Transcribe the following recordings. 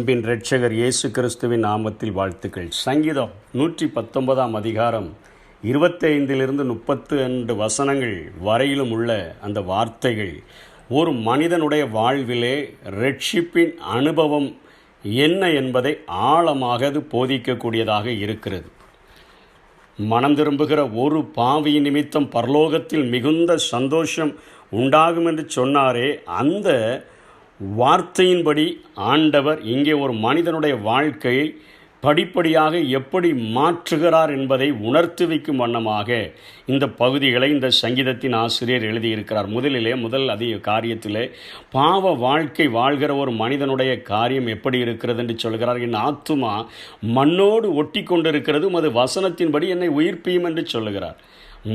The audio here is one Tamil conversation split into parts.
அன்பின் இரட்சகர் இயேசு கிறிஸ்துவின் நாமத்தில் வாழ்த்துக்கள். சங்கீதம் 119 அதிகாரம் 25 32 வசனங்கள் வரையிலும் உள்ள அந்த வார்த்தைகள் ஒரு மனிதனுடைய வாழ்விலே இரட்சிப்பின் அனுபவம் என்ன என்பதை ஆழமாக அது போதிக்கக்கூடியதாக இருக்கிறது. மனம் திரும்புகிற ஒரு பாவி நிமித்தம் பரலோகத்தில் மிகுந்த சந்தோஷம் உண்டாகும் என்று சொன்னாரே, அந்த வார்த்தையின்படி ஆண்டவர் இங்கே ஒரு மனிதனுடைய வாழ்க்கையை படிப்படியாக எப்படி மாற்றுகிறார் என்பதை உணர்த்தி வைக்கும் வண்ணமாக இந்த பகுதிகளை இந்த சங்கீதத்தின் ஆசிரியர் எழுதியிருக்கிறார். முதல் காரியத்திலே பாவ வாழ்க்கை வாழ்கிற ஒரு மனிதனுடைய காரியம் எப்படி இருக்கிறது என்று சொல்கிறார். என் ஆத்துமா மண்ணோடு ஒட்டி கொண்டிருக்கிறது, உமது வசனத்தின்படி என்னை உயிர்ப்பியும் என்று சொல்லுகிறார்.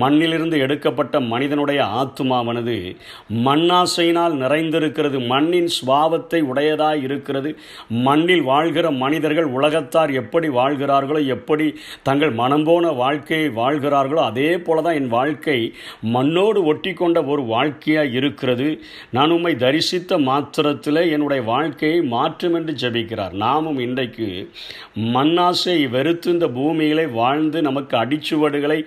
மண்ணிலிருந்து எடுக்கப்பட்ட மனிதனுடைய ஆத்துமாவானது மண்ணாசையினால் நிறைந்திருக்கிறது, மண்ணின் சுபாவத்தை உடையதாய் இருக்கிறது. மண்ணில் வாழ்கிற மனிதர்கள் உலகத்தார் எப்படி வாழ்கிறார்களோ, எப்படி தங்கள் மனம் போன வாழ்க்கையை வாழ்கிறார்களோ, அதே போல தான் என் வாழ்க்கை மண்ணோடு ஒட்டி கொண்ட ஒரு வாழ்க்கையாக இருக்கிறது. நான் உம்மை தரிசித்த மாத்திரத்தில் என்னுடைய வாழ்க்கையை மாற்றும் என்று ஜெபிக்கிறார். நாமும் இன்றைக்கு மண்ணாசை வெறுத்து இந்த பூமியிலே வாழ்ந்து நமக்கு அடிச்சுவடுகளை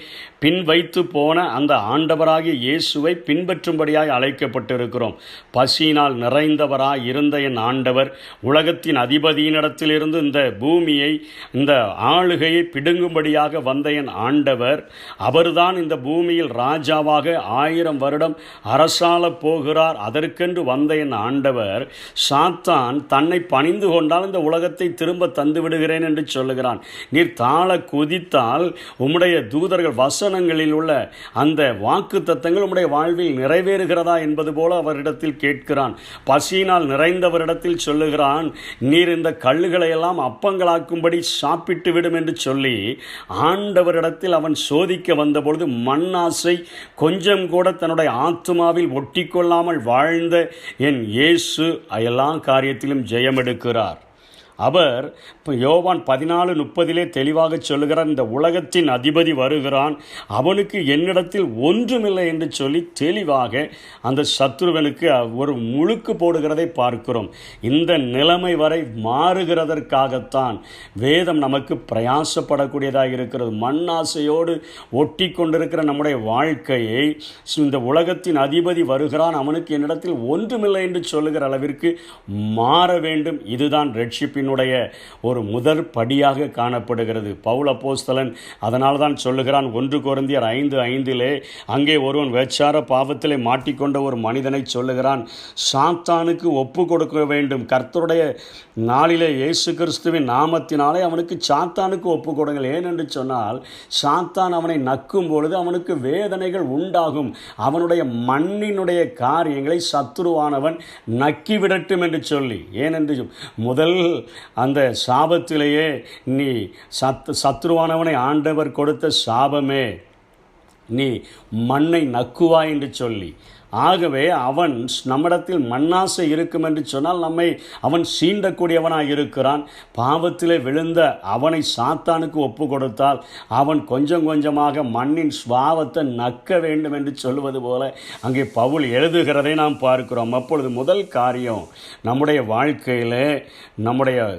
பின் வைத்து போன அந்த ஆண்டவராகிய இயேசுவை பின்பற்றும்படியாய் அழைக்கப்பட்டிருக்கிறோம். பசியினால் நிறைந்தவராய் இருந்த என் ஆண்டவர் உலகத்தின் அதிபதியினிடத்திலிருந்து இந்த பூமியை, இந்த ஆளுகையை பிடுங்கும்படியாக வந்த என் ஆண்டவர், அவர்தான் இந்த பூமியில் ராஜாவாக 1000 வருடம் அரசாள போகிறார். அதற்கென்று வந்த என் ஆண்டவர் சாத்தான் தன்னை பணிந்து கொண்டால் இந்த உலகத்தை திரும்ப தந்து விடுகிறேன் என்று சொல்லுகிறான். நீர் தாழ குதித்தால் உம்முடைய தூதர்கள் வசனங்களில் உள்ள அந்த வாக்கு தத்தங்கள் உம்முடைய வாழ்வில் நிறைவேறுகிறதா என்பது போல அவரிடத்தில் கேட்கிறான். பசியினால் நிறைந்தவரிடத்தில் சொல்லுகிறான், நீர் இந்த கல்லுகளை எல்லாம் அப்பங்களாக்கும்படி சாப்பிட்டு விடும் என்று சொல்லி ஆண்டவரிடத்தில் அவன் சோதிக்க வந்தபொழுது மண்ணாசை கொஞ்சம் கூட தன்னுடைய ஆத்துமாவில் ஒட்டி கொள்ளாமல் வாழ்ந்த என் இயேசு எல்லா காரியத்திலும் ஜெயமெடுக்கிறார். அவர் யோவான் 14:30 தெளிவாக சொல்லுகிறார், இந்த உலகத்தின் அதிபதி வருகிறான், அவனுக்கு என்னிடத்தில் ஒன்றுமில்லை என்று சொல்லி தெளிவாக அந்த சத்துருவனுக்கு ஒரு முழுக்கு போடுகிறதை பார்க்கிறோம். இந்த நிலைமை வரை மாறுகிறதற்காகத்தான் வேதம் நமக்கு பிரயாசப்படக்கூடியதாக இருக்கிறது. மண்ணாசையோடு ஒட்டி கொண்டிருக்கிற நம்முடைய வாழ்க்கையை இந்த உலகத்தின் அதிபதி வருகிறான், அவனுக்கு என்னிடத்தில் ஒன்றுமில்லை என்று சொல்லுகிற அளவிற்கு மாற வேண்டும். இதுதான் ரட்சிப்பின் ஒரு முதற் படியாக காணப்படுகிறது. பவுல் அப்போஸ்தலன் அதனால் தான் சொல்லுகிறான், 1 கொரிந்தியர் 5:5 அங்கே ஒருவன் விபச்சார பாவத்திலே மாட்டிக்கொண்ட ஒரு மனிதனை சொல்லுகிறான், சாத்தானுக்கு ஒப்பு கொடுக்க வேண்டும். கர்த்தருடைய நாளிலே இயேசு கிறிஸ்துவின் நாமத்தினாலே அவனுக்கு சாத்தானுக்கு ஒப்பு கொடுங்கள். ஏனென்று சொன்னால் சாத்தான் அவனை நக்கும் பொழுது அவனுக்கு வேதனைகள் உண்டாகும். அவனுடைய மண்ணினுடைய காரியங்களை சத்துருவானவன் நக்கிவிடட்டும் என்று சொல்லி, ஏனென்று முதல் அந்த சாபத்திலேயே நீ சத்துருவானவனை ஆண்டவர் கொடுத்த சாபமே, நீ மண்ணை நக்குவாய் என்று சொல்லி, ஆகவே அவன் நம்மிடத்தில் மண்ணாசை இருக்கும் என்று சொன்னால் நம்மை அவன் சீண்டக்கூடியவனாக இருக்கிறான். பாவத்திலே விழுந்த அவனை சாத்தானுக்கு ஒப்பு கொடுத்தால் அவன் கொஞ்சம் கொஞ்சமாக மண்ணின் சுபாவத்தை நக்க வேண்டும் என்று சொல்வது போல அங்கே பவுல் எழுதுகிறதை நாம் பார்க்கிறோம். அப்பொழுது முதல் காரியம், நம்முடைய வாழ்க்கையில் நம்முடைய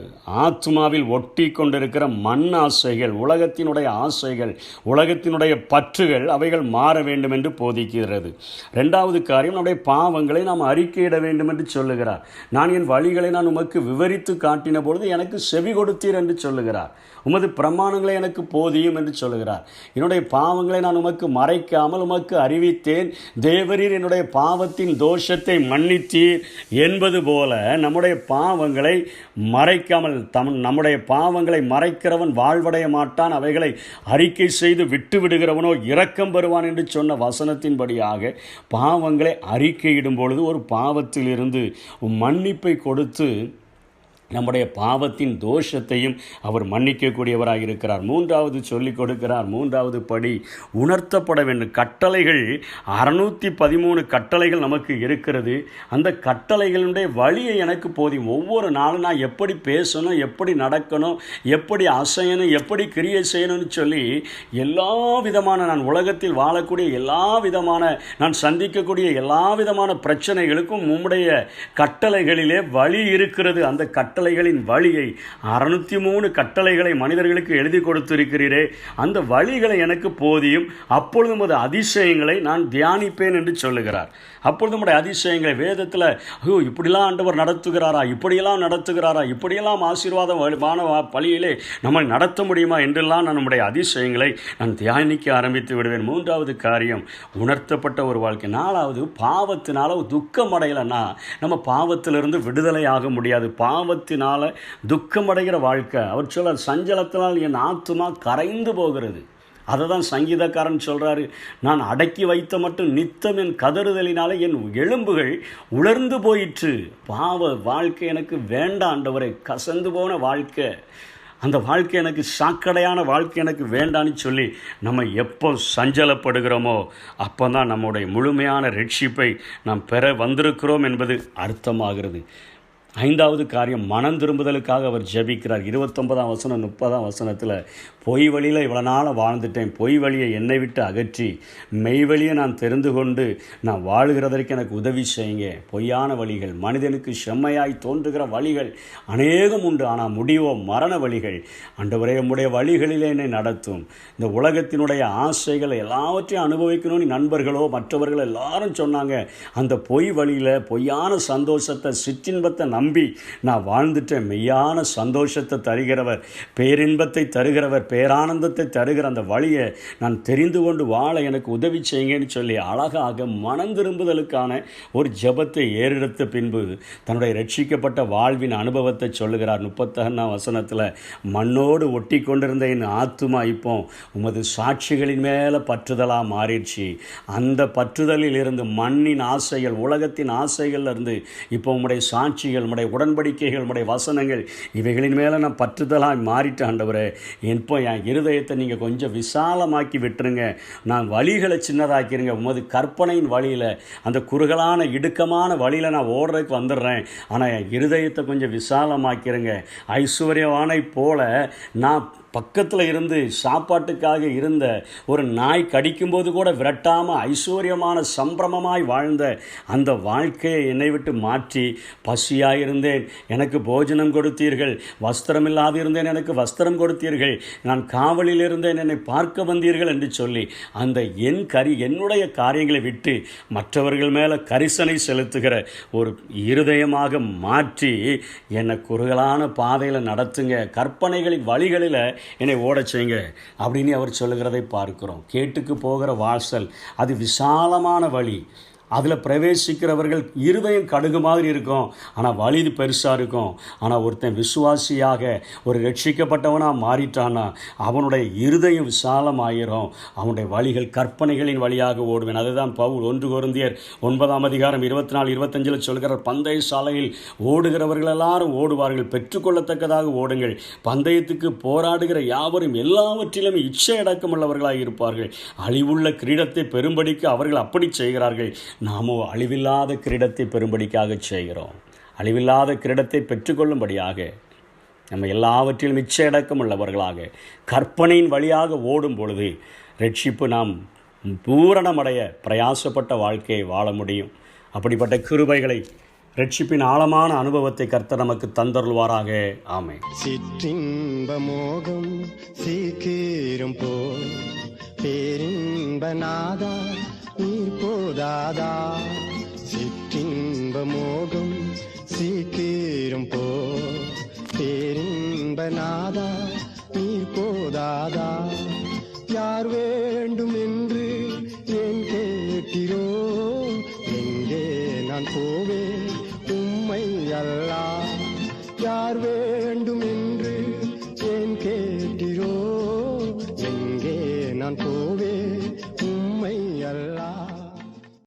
ஆத்மாவில் ஒட்டி கொண்டிருக்கிற மண் ஆசைகள், உலகத்தினுடைய ஆசைகள், உலகத்தினுடைய பற்றுகள், அவைகள் மாற வேண்டும் என்று போதிக்கிறது. இரண்டாவது காரியம், நம்முடைய பாவங்களை நாம் அறிக்கையிட வேண்டும் என்று சொல்லுகிறார். நான் என் வழிகளை நான் உமக்கு விவரித்து காட்டின பொழுது எனக்கு செவி கொடுத்தீர் என்று சொல்லுகிறார். உமது பிரமாணங்களை எனக்கு போதியும் என்று சொல்லுகிறார். என்னுடைய பாவங்களை நான் உமக்கு மறைக்காமல் உமக்கு அறிவித்தேன். தேவரீர் என்னுடைய பாவத்தின் தோஷத்தை மன்னித்தீர் என்பது போல நம்முடைய பாவங்களை மறைக்காமல், நம்முடைய பாவங்களை மறைக்கிறவன் வாழ்வடைய மாட்டான், அவைகளை அறிக்கை செய்து விட்டு விடுகிறவனோ இரக்கம் பெறுவான் என்று சொன்ன வசனத்தின்படியாக பாவங்களை அறிக்கையிடும் பொழுது ஒரு பாவத்திலிருந்து மன்னிப்பை கொடுத்து நம்முடைய பாவத்தின் தோஷத்தையும் அவர் மன்னிக்கக்கூடியவராக இருக்கிறார். மூன்றாவது சொல்லிக் கொடுக்கிறார். மூன்றாவது படி, உணர்த்தப்பட வேண்டும். கட்டளைகள் 613 கட்டளைகள் நமக்கு இருக்கிறது. அந்த கட்டளைகளுடைய வழியை எனக்கு போதும். ஒவ்வொரு நாளும் நான் எப்படி பேசணும், எப்படி நடக்கணும், எப்படி அசையணும், எப்படி கிரியை செய்யணும்னு சொல்லி எல்லா விதமான, நான் உலகத்தில் வாழக்கூடிய எல்லா விதமான, நான் சந்திக்கக்கூடிய எல்லா விதமான பிரச்சனைகளுக்கும் உம்முடைய கட்டளைகளிலே வழி இருக்கிறது. அந்த கட்டளைகளின் வழியை 603 கட்டளைகளை மனிதர்களுக்கு எழுதி கொடுத்திருக்கிறீரே, அந்த வழிகளை எனக்கு போதியும், அப்பொழுது உமது அதிசயங்களை நான் தியானிப்பேன் என்று சொல்லுகிறார். அப்பொழுது நம்முடைய அதிசயங்களை வேதத்தில் இப்படிலாம் ஆண்டவர் நடத்துகிறாரா, இப்படியெல்லாம் ஆசீர்வாதமான பழியிலே நம்மை நடத்த முடியுமா என்றெல்லாம் நான் நம்முடைய அதிசயங்களை நான் தியானிக்க ஆரம்பித்து விடுவேன். மூன்றாவது காரியம், உணர்த்தப்பட்ட ஒரு வாழ்க்கை. நாலாவது, பாவத்தினால துக்கம் அடையலைன்னா நம்ம பாவத்திலிருந்து விடுதலை ஆக முடியாது. பாவத்தினால துக்கம் அடைகிற வாழ்க்கை, அவர் சொல்ல சஞ்சலத்தினால் என் ஆத்துமா கரைந்து போகிறது. அதை தான் சங்கீதக்காரன் சொல்கிறாரு, நான் அடக்கி வைத்த மட்டும் நித்தம் என் கதறுதலினாலே என் எலும்புகள் உலர்ந்து போயிற்று. பாவ வாழ்க்கை எனக்கு வேண்டாம் ஆண்டவரே, கசந்து போன வாழ்க்கை, அந்த வாழ்க்கை எனக்கு சாக்கடையான வாழ்க்கை எனக்கு வேண்டான்னு சொல்லி நம்ம எப்போ சஞ்சலப்படுகிறோமோ அப்போ தான் நம்முடைய முழுமையான ரட்சிப்பை நாம் பெற வந்திருக்கிறோம் என்பது அர்த்தமாகிறது. ஐந்தாவது காரியம், மனம் திரும்புதலுக்காக அவர் ஜெபிக்கிறார். 29ஆம் வசனம் 30ஆம் வசனத்தில், பொய் வழியில் இவ்வளோ நாள் வாழ்ந்துட்டேன், பொய் வழியை என்னை விட்டு அகற்றி மெய் வழியை நான் தெரிந்து கொண்டு நான் வாழுகிறதற்கு எனக்கு உதவி செய்யுங்க. பொய்யான வழிகள், மனிதனுக்கு செம்மையாய் தோன்றுகிற வழிகள் அநேகம் உண்டு, ஆனால் முடிவோ மரண வழிகள். ஆண்டவரே, உம்முடைய வழிகளிலே என்னை நடத்தும். இந்த உலகத்தினுடைய ஆசைகளை எல்லாவற்றையும் அனுபவிக்கணும்னு நண்பர்களோ மற்றவர்கள் எல்லாரும் சொன்னாங்க. அந்த பொய் வழியில் பொய்யான சந்தோஷத்தை, சிற்றின்பத்தை நம்பி நான் வாழ்ந்துட்டேன். மெய்யான சந்தோஷத்தை தருகிறவர், பேரின்பத்தை தருகிறவர், பேரானந்தத்தை தருகிற அந்த வழியை நான் தெரிந்து கொண்டு வாழ எனக்கு உதவி செய்யுங்கன்னு சொல்லி அழகாக மனம் திரும்புதலுக்கான ஒரு ஜெபத்தை ஏறெடுத்த பின்பு தன்னுடைய ரட்சிக்கப்பட்ட வாழ்வின் அனுபவத்தை சொல்லுகிறார். 31ஆம் வசனத்தில், மண்ணோடு ஒட்டி கொண்டிருந்த என் ஆத்துமா இப்போ உமது சாட்சிகளின் மேலே பற்றுதலாக மாறிடுச்சு. அந்த பற்றுதலில் இருந்து, மண்ணின் ஆசைகள், உலகத்தின் ஆசைகள் இருந்து இப்போ உம்முடைய சாட்சிகள், உம்முடைய உடன்படிக்கைகள், உம்முடைய வசனங்கள், இவைகளின் மேலே நான் பற்றுதலாக மாறிட்டு ஆண்டவரே, இப்போ என் இருதயத்தை நீங்கள் கொஞ்சம் விசாலமாக்கி விட்டுருங்க, நான் வழிகளை சின்னதாக்கிருங்க. உமது கற்பனையின் வழியில், அந்த குறுகலான இடுக்கமான வழியில் நான் ஓடுறதுக்கு வந்துடுறேன், ஆனால் என் இருதயத்தை கொஞ்சம் விசாலமாக்கிருங்க. ஐஸ்வர்யவானை போல நான் பக்கத்தில் இருந்து சாப்பாட்டுக்காக இருந்த ஒரு நாய் கடிக்கும்போது கூட விரட்டாமல் ஐஸ்வர்யமான சம்பிரமமாய் வாழ்ந்த அந்த வாழ்க்கையை என்னை விட்டு மாற்றி, பசியாக இருந்தேன் எனக்கு போஜனம் கொடுத்தீர்கள், வஸ்திரம் இல்லாது இருந்தேன் எனக்கு வஸ்திரம் கொடுத்தீர்கள், நான் காவலில் இருந்தேன் என்னை பார்க்க வந்தீர்கள் என்று சொல்லி அந்த என்னுடைய காரியங்களை விட்டு மற்றவர்கள் மேலே கரிசனை செலுத்துகிற ஒரு இருதயமாக மாற்றி என்னை குறுகலான பாதையில் நடத்துங்க, கற்பனைகளின் வழிகளில் என்னை ஓட செய்யுங்க அப்படின்னு அவர் சொல்லுகிறதை பார்க்கிறோம். கேட்டுக்கு போகிற வாசல் அது விசாலமான வழி, அதில் பிரவேசிக்கிறவர்கள் இருதயம் கடுகு மாதிரி இருக்கும், ஆனால் வழி பெருசாக இருக்கும். ஆனால் ஒருத்தன் விசுவாசியாக ஒரு ரட்சிக்கப்பட்டவனாக மாறிட்டானா அவனுடைய இருதயம் விசாலமாயிரும், அவனுடைய வழிகள் கற்பனைகளின் வழியாக ஓடுவேன். அதுதான் பவுல் 1 கொரிந்தியர் 9ஆம் அதிகாரம் 24-25 சொல்கிறார், பந்தய சாலையில் ஓடுகிறவர்கள் எல்லாரும் ஓடுவார்கள், பெற்றுக்கொள்ளத்தக்கதாக ஓடுங்கள், பந்தயத்துக்கு போராடுகிற யாவரும் எல்லாவற்றிலும் இச்சை அடக்கமுள்ளவர்களாக இருப்பார்கள், அழிவுள்ள கிரீடத்தை பெறும்படிக்கு அவர்கள் அப்படி செய்கிறார்கள், நாமோ அழிவில்லாத கிரீடத்தை பெறும்படிக்காக செய்கிறோம். அழிவில்லாத கிரீடத்தை பெற்றுக்கொள்ளும்படியாக நம்ம எல்லாவற்றிலும் இச்சையடக்கம் உள்ளவர்களாக கற்பனையின் வழியாக ஓடும் பொழுது ரட்சிப்பு நாம் பூரணமடைய பிரயாசப்பட்ட வாழ்க்கையை வாழ முடியும். அப்படிப்பட்ட கிருபைகளை, ரட்சிப்பின் ஆழமான அனுபவத்தை கர்த்தர் நமக்கு தந்தருள்வாராக. ஆமென். சிற்றின்ப மோகம் சீக்கிரம் போ, பேரின்ப நாதா நீர் போதாதா, சிற்றின்ப மோகம் சீக்கிரம் போ, பேரின்ப நாதா நீர் போதாதா, யார் வேண்டும் என்று ஏன் கேட்டிரோ, எங்கே நான் போவேன் உம்மை அல்லா, யார் வேண்டும்